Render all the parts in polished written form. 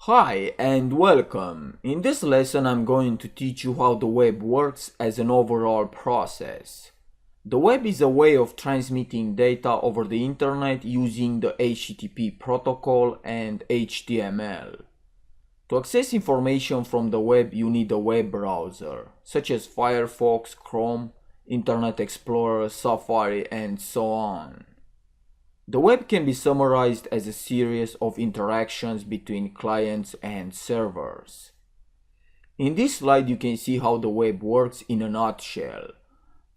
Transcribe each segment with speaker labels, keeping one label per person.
Speaker 1: Hi and welcome. In this lesson I'm going to teach you how the web works as an overall process. The web is a way of transmitting data over the internet using the HTTP protocol and HTML. To access information from the web you need a web browser, such as Firefox, Chrome, Internet Explorer, Safari, and so on. The web can be summarized as a series of interactions between clients and servers. In this slide you can see how the web works in a nutshell.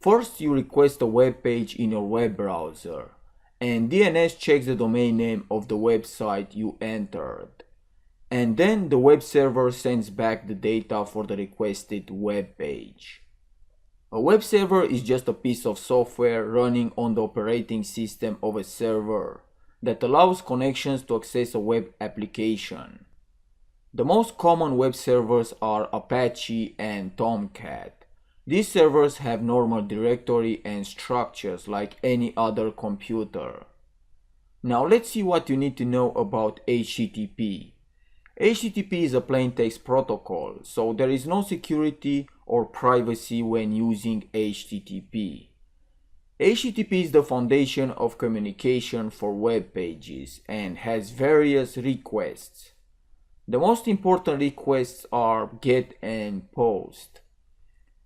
Speaker 1: First you request a web page in your web browser, and DNS checks the domain name of the website you entered. And then the web server sends back the data for the requested web page. A web server is just a piece of software running on the operating system of a server that allows connections to access a web application. The most common web servers are Apache and Tomcat. These servers have normal directory and structures like any other computer. Now let's see what you need to know about HTTP. HTTP is a plain text protocol, so there is no security or privacy when using HTTP. HTTP is the foundation of communication for web pages and has various requests. The most important requests are GET and POST.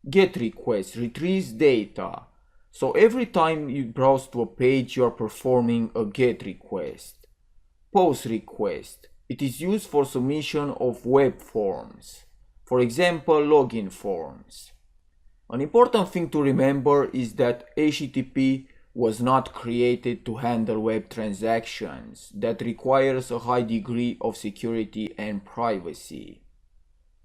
Speaker 1: GET request retrieves data, so every time you browse to a page you are performing a GET request. POST request. It is used for submission of web forms, for example login forms. An important thing to remember is that HTTP was not created to handle web transactions that requires a high degree of security and privacy.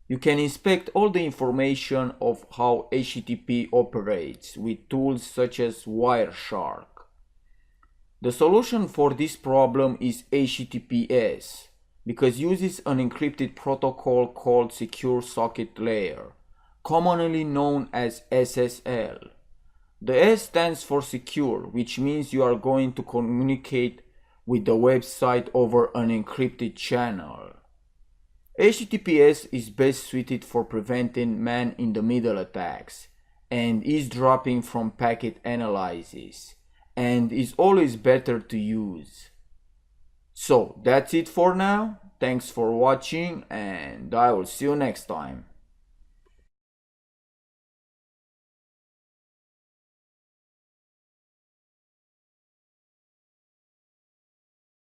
Speaker 1: You can inspect all the information of how HTTP operates with tools such as Wireshark. The solution for this problem is HTTPS, because it uses an encrypted protocol called Secure Socket Layer, commonly known as SSL. The S stands for secure, which means you are going to communicate with the website over an encrypted channel. HTTPS is best suited for preventing man-in-the-middle attacks and eavesdropping from packet analysis, and is always better to use. So that's it for now. Thanks for watching and I will see you next time.